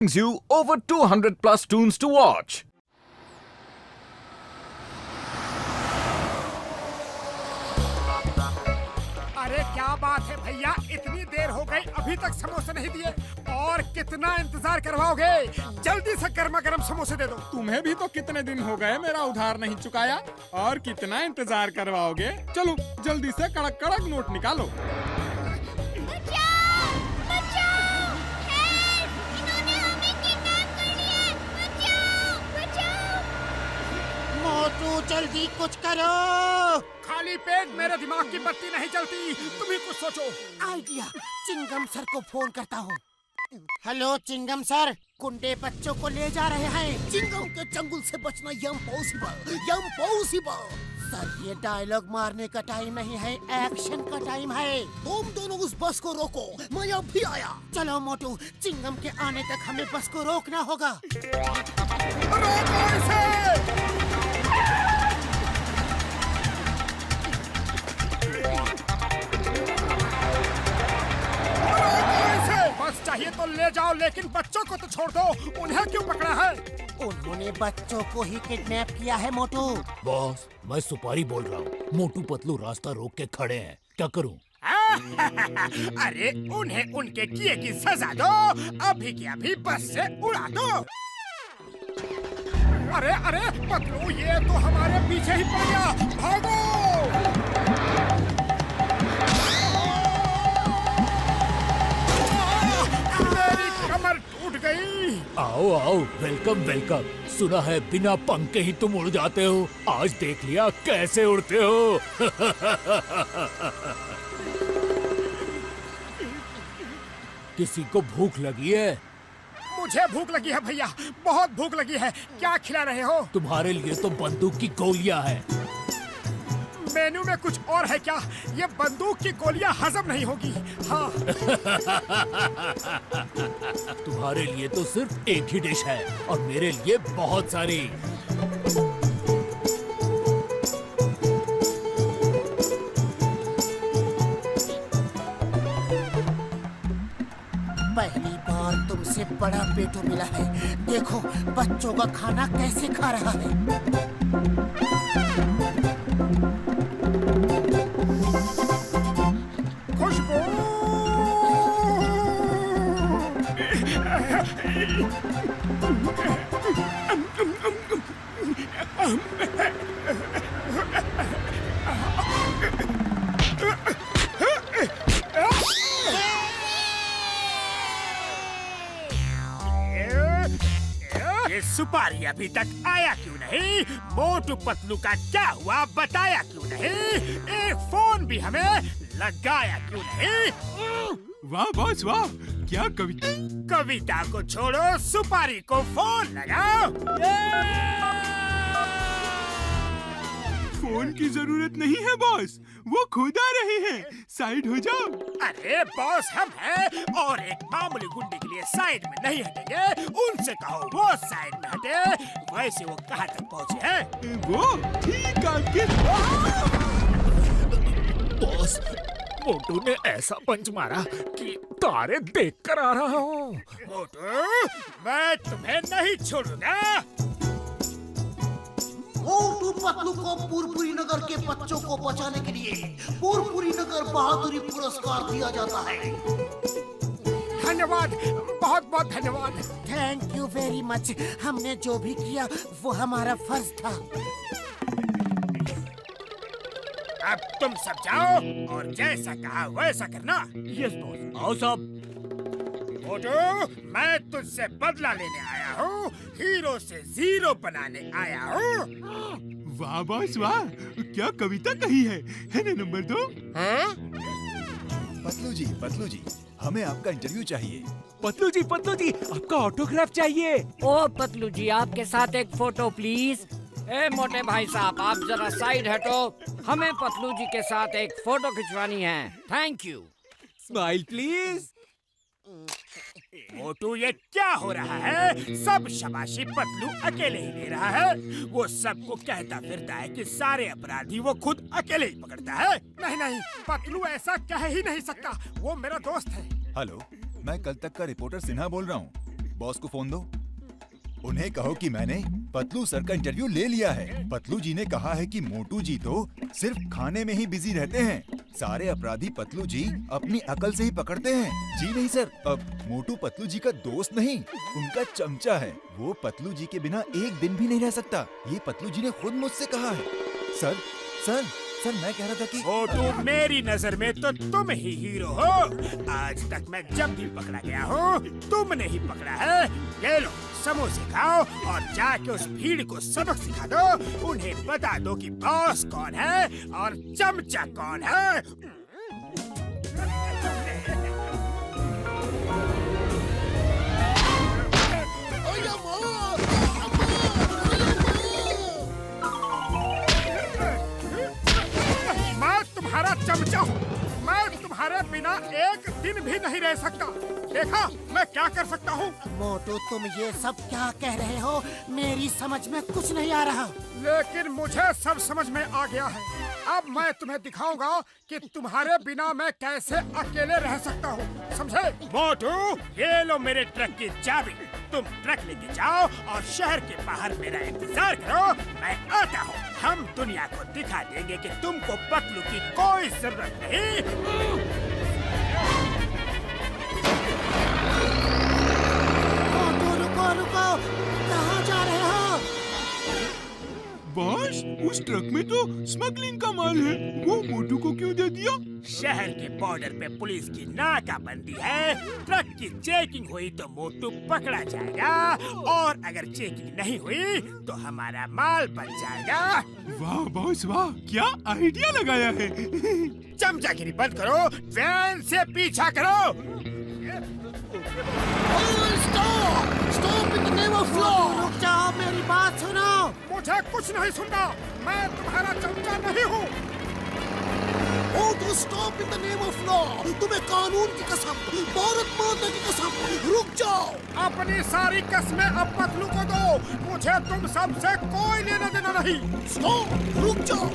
brings you over 200 plus tunes to watch. अरे क्या बात है भैया, इतनी देर हो गई अभी तक समोसे नहीं दिए। और कितना इंतजार करवाओगे? जल्दी से गर्मा गर्म समोसे दे दो। तुम्हें भी तो कितने दिन हो गए मेरा उधार नहीं चुकाया, और कितना इंतजार करवाओगे? चलो जल्दी से कड़क कड़क नोट निकालो। मोटू जल्दी कुछ करो। खाली पेट मेरे दिमाग की बत्ती नहीं चलती, तुम ही कुछ सोचो। आइडिया, चिंगम सर को फोन करता हूँ। हेलो चिंगम सर, गुंडे बच्चों को ले जा रहे हैं। चिंगम के चंगुल से बचना इम्पॉसिबल, इम्पॉसिबल। सर ये डायलॉग मारने का टाइम नहीं है, एक्शन का टाइम है। तुम दोनों उस बस को रोको, मैं अब भी आया। चलो मोटू, चिंगम के आने तक हमें बस को रोकना होगा। रोको इसे! बस चाहिए तो ले जाओ, लेकिन बच्चों को तो छोड़ दो। उन्हें क्यों पकड़ा है? उन्होंने बच्चों को ही किडनैप किया है मोटू। बॉस, मैं सुपारी बोल रहा हूँ। मोटू पतलू रास्ता रोक के खड़े हैं, क्या करूँ? अरे उन्हें उनके किए की सजा दो, अभी की अभी बस से उड़ा दो। अरे अरे पतलू, ये तो हमारे पीछे ही पड़ गया, भागो! मेरी कमर टूट गई। आओ आओ, वेलकम वेलकम। सुना है बिना पंख के ही तुम उड़ जाते हो, आज देख लिया कैसे उड़ते हो। किसी को भूख लगी है? मुझे भूख लगी है भैया, बहुत भूख लगी है। क्या खिला रहे हो? तुम्हारे लिए तो बंदूक की गोलियां हैं। मेन्यू में कुछ और है क्या? ये बंदूक की गोलियां हजम नहीं होगी। हाँ। तुम्हारे लिए तो सिर्फ एक ही डिश है और मेरे लिए बहुत सारी। पहली बार तुमसे बड़ा पेटू मिला है। देखो बच्चों का खाना कैसे खा रहा है। खुशबू! ये सुपारी अभी तक आया क्यों नहीं? मोटू पतलू का क्या हुआ बताया क्यों नहीं? एक फोन भी हमें लगाया क्यों नहीं? वाह बॉस वाह, क्या कविता! कविता को छोड़ो, सुपारी को फोन लगाओ। फोन की जरूरत नहीं है बॉस, वो खुद आ रहे हैं, साइड हो जाओ। अरे बॉस हम हैं, और एक मामूली गुंडे के लिए साइड में नहीं हटेंगे। उनसे कहो वो साइड में हटे। वैसे वो कहाँ तक पहुँचे हैं? वो ठीक आपके। बॉस, मोटू ने ऐसा पंच मारा कि तारे देख कर आ रहा हूँ। मोटू, मैं तुम्हें नहीं छोड़ूंगा। मोटू पतलू को पुरपुरी नगर के बच्चों को बचाने के लिए पुरपुरी नगर बहादुरी पुरस्कार दिया जाता है। धन्यवाद, बहुत बहुत धन्यवाद। Thank you very much. हमने जो भी किया वो हमारा फर्ज था। अब तुम सब जाओ और जैसा कहा वैसा करना। Yes boss. आओ साहब। मोटू, मैं तुझसे बदला लेने आया हूँ, हीरो से जीरो बनाने आया हूँ। वाह बॉस वाह, क्या कविता कही है ना? नंबर 2। पतलू जी, हमें आपका इंटरव्यू चाहिए। पतलू जी, आपका ऑटोग्राफ चाहिए। ओ पतलू जी, आपके साथ एक फोटो प्लीज। ए मोटे भाई साहब, आप जरा साइड हटो, हमें पतलू जी के साथ एक फोटो खिंचवानी है। Thank you. Smile please. मोटू, ये क्या हो रहा है? सब शाबाशी पतलू अकेले ही ले रहा है। वो सबको कहता फिरता है कि सारे अपराधी वो खुद अकेले ही पकड़ता है। नहीं नहीं, पतलू ऐसा कह ही नहीं सकता, वो मेरा दोस्त है। हेलो, मैं कल तक का रिपोर्टर सिन्हा बोल रहा हूँ। बॉस को फोन दो। उन्हें कहो कि मैंने पतलू सर का इंटरव्यू ले लिया है। पतलू जी ने कहा है कि मोटू जी तो सिर्फ खाने में ही बिजी रहते हैं। सारे अपराधी पतलू जी अपनी अकल से ही पकड़ते हैं। जी नहीं सर, अब मोटू पतलू जी का दोस्त नहीं, उनका चमचा है। वो पतलू जी के बिना एक दिन भी नहीं रह सकता। ये पतलू जी ने खुद मुझसे कहा है। सर सर सर मैं कह रहा था कि मोटू, मेरी नजर में तो तुम ही हीरो हो। आज तक मैं जब भी पकड़ा गया हूँ तुमने ही पकड़ा है। ये लो समोसे खाओ और जाके उस भीड़ को सबक सिखा दो। उन्हें बता दो कि बॉस कौन है और चमचा कौन है। मैं तुम्हारा चमचा हूँ। मैं तुम्हारे बिना एक दिन भी नहीं रह सकता। देखा मैं क्या कर सकता हूँ। मोटू, तुम ये सब क्या कह रहे हो? मेरी समझ में कुछ नहीं आ रहा। लेकिन मुझे सब समझ में आ गया है। अब मैं तुम्हें दिखाऊंगा कि तुम्हारे बिना मैं कैसे अकेले रह सकता हूँ, समझे? मोटू, ये लो मेरे ट्रक की चाबी। तुम ट्रक लेके जाओ और शहर के बाहर मेरा इंतजार करो। मैं आता हूँ। हम दुनिया को दिखा देंगे कि तुमको पतलू की कोई जरूरत नहीं। मोटू, रुको रुको, कहाँ जा रहे हो? बॉस, उस ट्रक में तो स्मगलिंग का माल है। वो मोटू को क्यों दे दिया? शहर के बॉर्डर पे पुलिस की नाकाबंदी है। ट्रक की चेकिंग हुई तो मोटू पकड़ा जाएगा और अगर चेकिंग नहीं हुई तो हमारा माल बच जाएगा। वाह बॉस वाह, क्या आइडिया लगाया है। चमचागिरी बंद करो, वैन से पीछा करो। Stop in the name of law. रुक जाओ, मेरी बात सुनो। मुझे कुछ नहीं सुनना। मैं तुम्हारा चमचा नहीं हूँ। मोटू, stop in the name of law. तुम्हें कानून की कसम, भारत माता की कसम, रुक जाओ। अपनी सारी कस्में अब पतलू को दो। मुझे तुम सबसे कोई लेना देना नहीं। स्टॉप, रुक जाओ।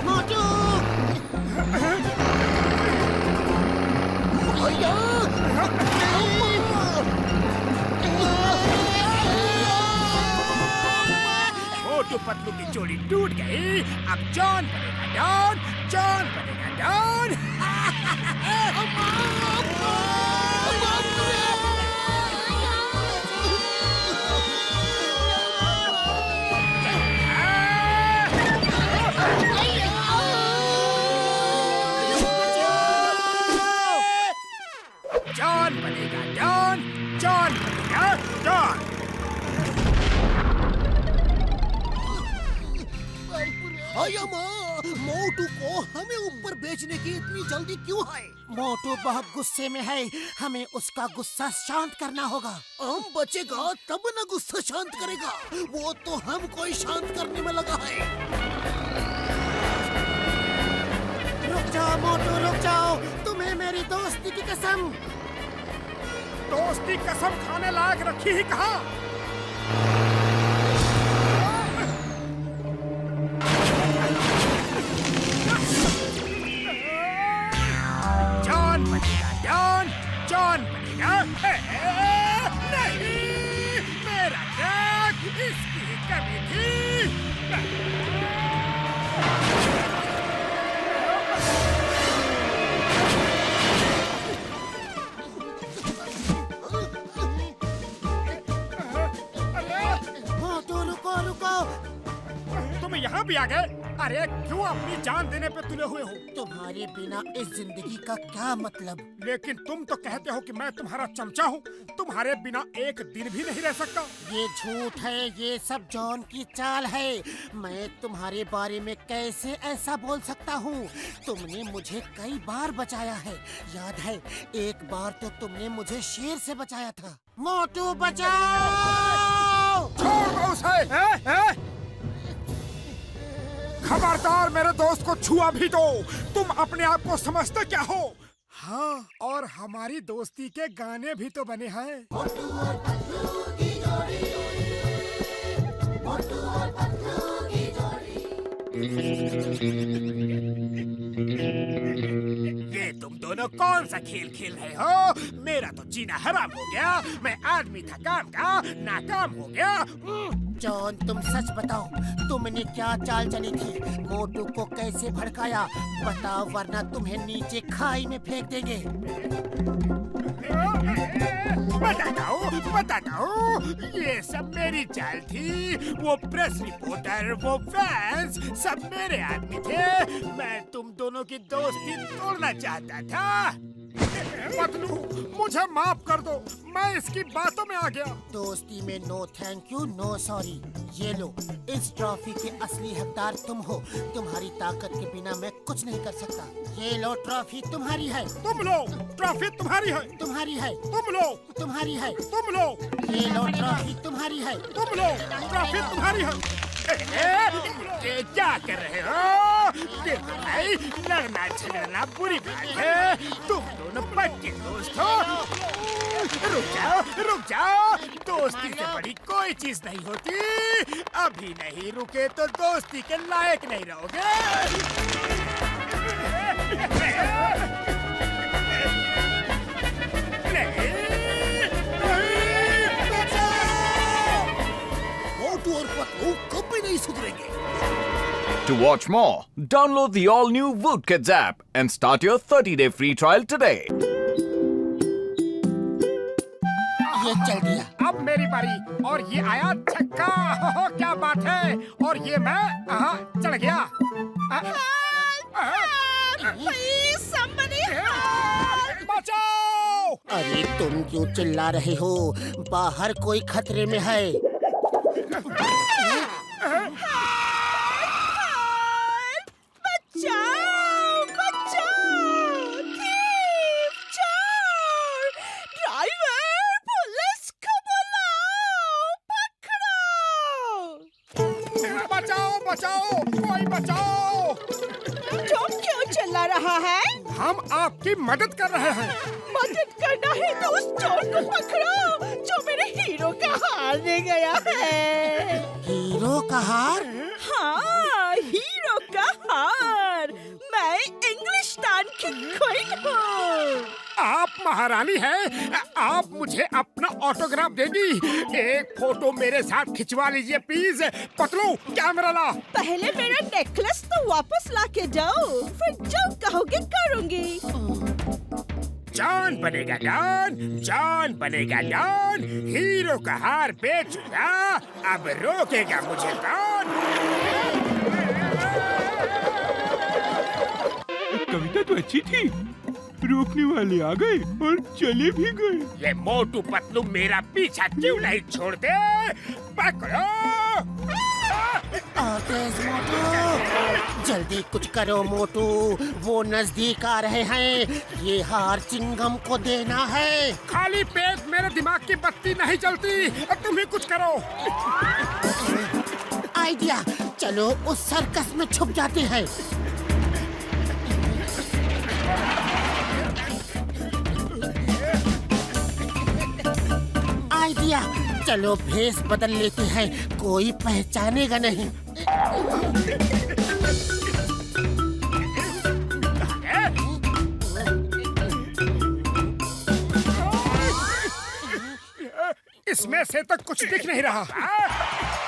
मोटू, मोटू पतलू की जोड़ी टूट गई। अब जॉन बनेगा डॉन, जॉन बनेगा डॉन। जॉन बनेगा डॉन, जॉन बनेगा डॉन। मोटू को हमें ऊपर बेचने की इतनी जल्दी क्यों है? मोटू बहुत गुस्से में है, हमें उसका गुस्सा शांत करना होगा। हम बचेगा तब ना गुस्सा शांत करेगा। वो तो हमको ही शांत करने में लगा है। रुक जाओ मोटू, रुक जाओ। तुम्हें मेरी दोस्ती की कसम। दोस्ती कसम खाने लायक रखी ही कहा। जॉन बनेगा डॉन, जॉन बनेगा। नहीं, मेरा ट्रक, इसकी ही कमी थी। मोटू, रुको रुको। तुम यहाँ भी आ गए? अरे क्यों अपनी जान देने पे तुले हुए हो? तुम्हारे बिना इस जिंदगी का क्या मतलब? लेकिन तुम तो कहते हो कि मैं तुम्हारा चमचा हूँ। तुम्हारे बिना एक दिन भी नहीं रह सकता। ये झूठ है, ये सब जॉन की चाल है। मैं तुम्हारे बारे में कैसे ऐसा बोल सकता हूँ? तुमने मुझे कई बार बचाया है, याद है? एक बार तो तुमने मुझे शेर से बचाया था। मोटू बचाओ! छोड़ दो उसे। खबरदार, मेरे दोस्त को छुआ भी तो। तुम अपने आप को समझते क्या हो? हाँ, और हमारी दोस्ती के गाने भी तो बने हैं। ये तुम दोनों कौन सा खेल खेल रहे हो? मेरा तो जीना हराम हो गया। मैं आदमी था काम का, नाकाम हो गया। जॉन, तुम सच बताओ, तुमने क्या चाल चली थी? मोटू को कैसे भड़काया? बताओ, वरना तुम्हें नीचे खाई में फेंक देंगे। बताता हूँ, ये सब मेरी चाल थी। वो प्रेस रिपोर्टर, वो फैंस, सब मेरे आदमी थे। मैं तुम दोनों की दोस्ती तोड़ना चाहता था। पतलू, मुझे माफ कर दो, मैं इसकी बातों में आ गया। दोस्ती में no thank you, no sorry. ये लो, इस ट्रॉफी के असली हकदार तुम हो। तुम्हारी ताकत के बिना मैं कुछ नहीं कर सकता। ये लो, ट्रॉफी तुम्हारी है। तुम लो, ट्रॉफी तुम्हारी है। तुम्हारी है। तुम लो, तुम्हारी है। तुम लो। ये लो, ट्रॉफी तुम्हारी है। तुम लो, ट्रॉफी तुम्हारी है। ये क्या कर रहे हो? देखो भाई, लड़ना झगड़ना बुरी बात है। तुम दोनों पक्के दोस्त हो। रुक जाओ। दोस्ती से बड़ी कोई चीज नहीं होती। अभी नहीं रुके तो दोस्ती के लायक नहीं रहोगे। मोटू और पतलू कभी नहीं सुधरेंगे। To watch more, download the all-new Woot Kids app and start your 30-day free trial today. ये चल दिया। अब मेरी बारी, और ये आया छक्का। क्या बात है। और ये मैं चढ़ गया। बचाओ! अरे तुम क्यों चिल्ला रहे हो? बाहर कोई खतरे में है। बचाओ, कोई बचाओ! तुम क्यों चिल्ला रहा है? हम आपकी मदद कर रहे हैं। मदद करना है तो उस चोर को पकड़ो जो मेरे हीरो का हार ले गया है। हीरो का हार? हाँ, हीरो का हार। मैं इंग्लिस्तान की क्वीन हूँ। आप महारानी हैं। आप मुझे अपना ऑटोग्राफ देंगी? एक फोटो मेरे साथ खिंचवा लीजिए प्लीज। पतलू, कैमरा ला। पहले मेरा नेकलेस तो वापस ला के जाओ, फिर जो कहोगे करूँगी। जॉन बनेगा डॉन, जॉन बनेगा डॉन। हीरो का हार बेचूंगा, अब रोकेगा मुझे कौन? कविता तो अच्छी थी, रोकने वाले आ गए और चले भी गए। ये मोटू पतलू मेरा पीछा क्यों नहीं छोड़ते? पकड़ो! तेज मोटू, जल्दी कुछ करो मोटू, वो नजदीक आ रहे हैं। ये हार चिंगम को देना है। खाली पेट मेरे दिमाग की बत्ती नहीं जलती। तुम ही कुछ करो। आइडिया, चलो उस सर्कस में छुप जाते हैं। आइडिया, चलो भेष बदल लेते हैं, कोई पहचानेगा नहीं। इसमें से तो कुछ दिख नहीं रहा।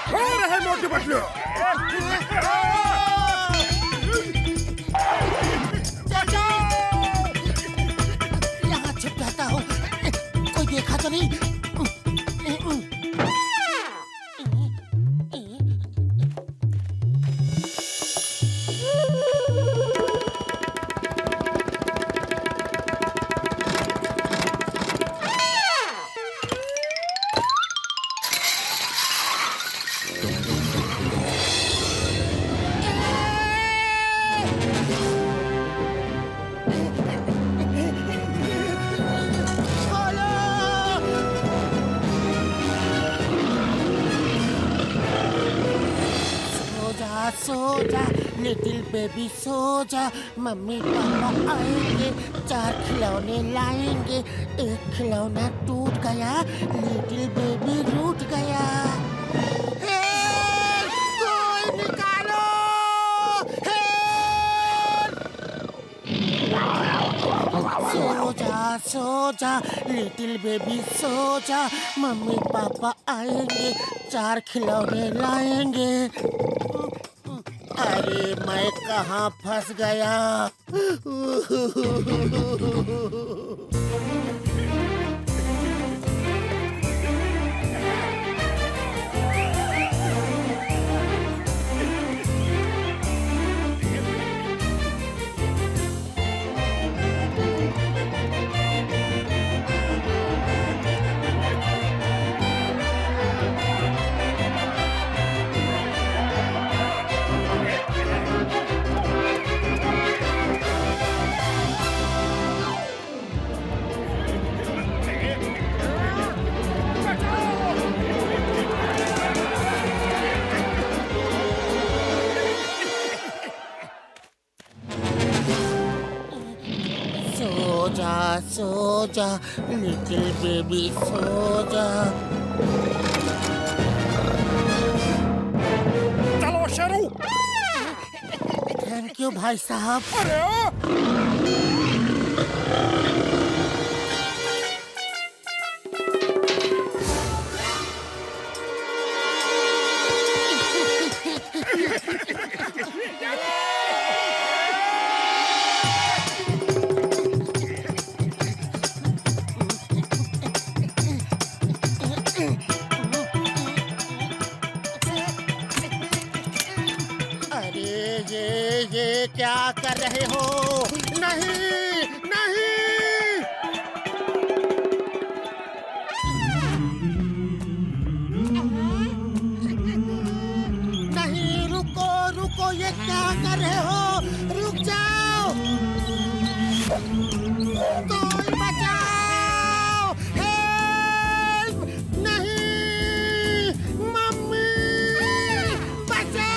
हो रहे मोटू पतलू। यहाँ छिप जाता हूँ, कोई देखा तो नहीं? सो जा लिटिल बेबी, सो जा। मम्मी पापा आएंगे, 4 खिलौने लाएंगे। एक खिलौना टूट गया, लिटिल बेबी रूठ गया। कोई निकालो! सो जा, लिटिल बेबी सो जा। मम्मी पापा आएंगे, 4 खिलौने लाएंगे। अरे मैं कहाँ फंस गया? सो जा, लिटिल बेबी सो जा। चलो शेरू। थैंक यू भाई साहब। ये क्या कर रहे हो? नहीं नहीं। नहीं, रुको रुको, ये क्या कर रहे हो? रुक जाओ, कोई बचाओ, हेल्प! नहीं, मम्मी बचाओ।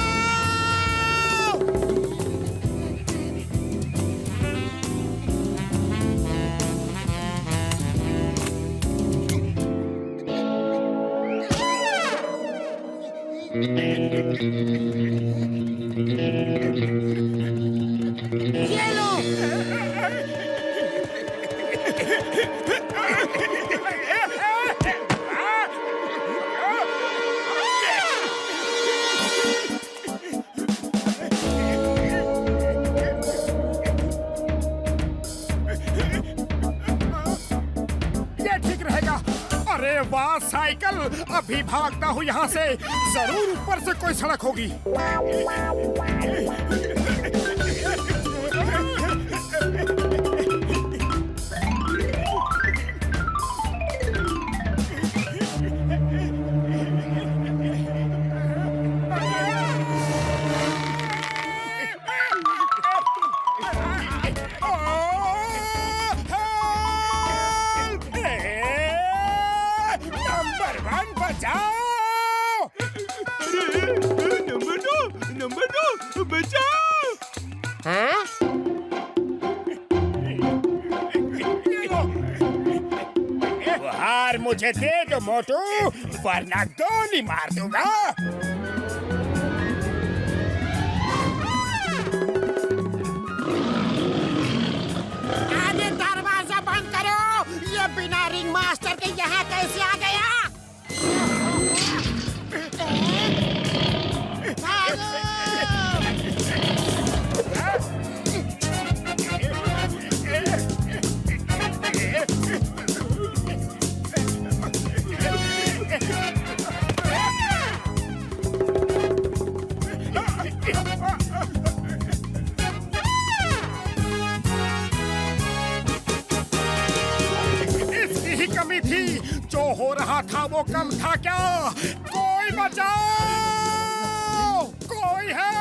ये लो। ये ठीक रहेगा। अरे वाह साइकिल, अभी भागता हूँ यहाँ से। जरूर ऊपर से कोई सड़क होगी। नंबर 2 बचाओ। हाँ? हार मुझे दे दो मोटू, वरना गोली मार दूंगा। आगे दरवाजा बंद करो। ये बिना रिंग मास्टर के यहाँ कैसे आ गया? इसकी ही कमी थी, जो हो रहा था वो कम था क्या? कोई बचाओ, कोई है?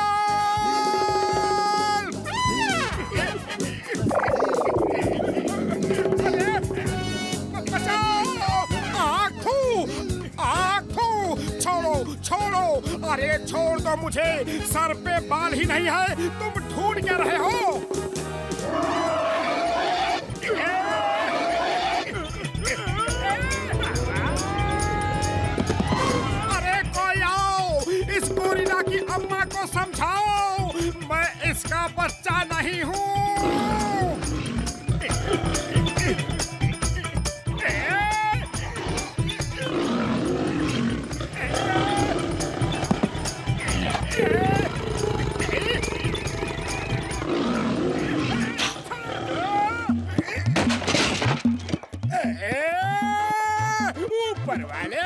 छोड़ो छोड़ो, अरे छोड़ दो मुझे, सर पे बाल ही नहीं है, तुम ढूंढ क्या रहे हो? अरे कोई आओ, इस गोरिल्ला की अम्मा को समझाओ, मैं इसका बच्चा नहीं हूँ। ऊपर वाले,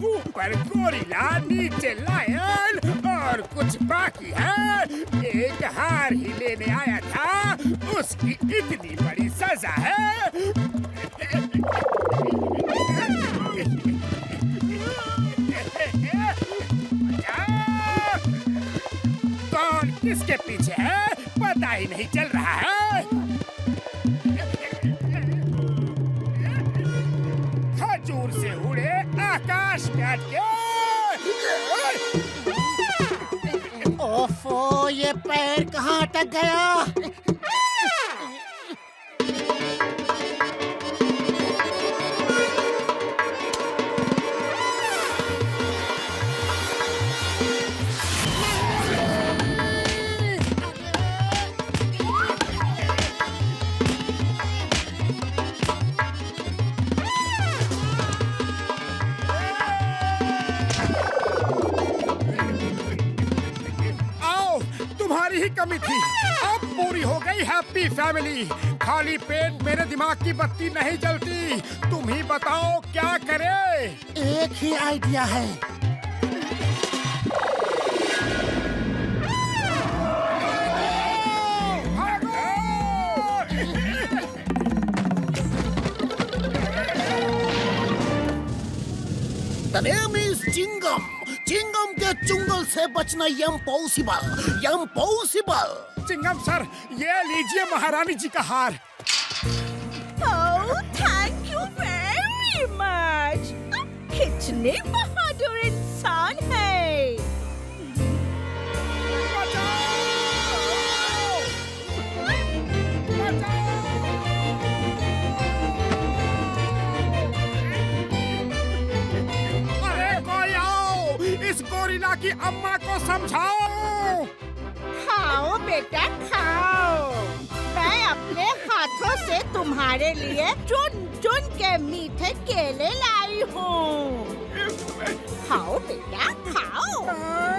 ऊपर गोरिल्ला, नीचे लायन और कुछ बाकी है। एक हार ही लेने आया था, उसकी इतनी बड़ी सजा है। कौन किसके पीछे है पता ही नहीं चल रहा है। खजूर से उड़े आकाश में अटके। ओफो, ये पैर कहाँ अटक गया? तुम्हारी ही कमी थी, अब पूरी हो गई हैप्पी फैमिली। खाली पेट मेरे दिमाग की बत्ती नहीं जलती। तुम ही बताओ क्या करे। एक ही आइडिया है। The name is चिंगम। चिंगम के चुंगल से बचना इम्पॉसिबल, इम्पॉसिबल। चिंगम सर, ये लीजिए महारानी जी का हार। Oh, thank you very much. कितने बहादुर इंसान है। इस गोरिल्ला की अम्मा को समझाओ। खाओ बेटा खाओ, मैं अपने हाथों से तुम्हारे लिए चुन चुन के मीठे केले लाई हूँ। खाओ बेटा खाओ।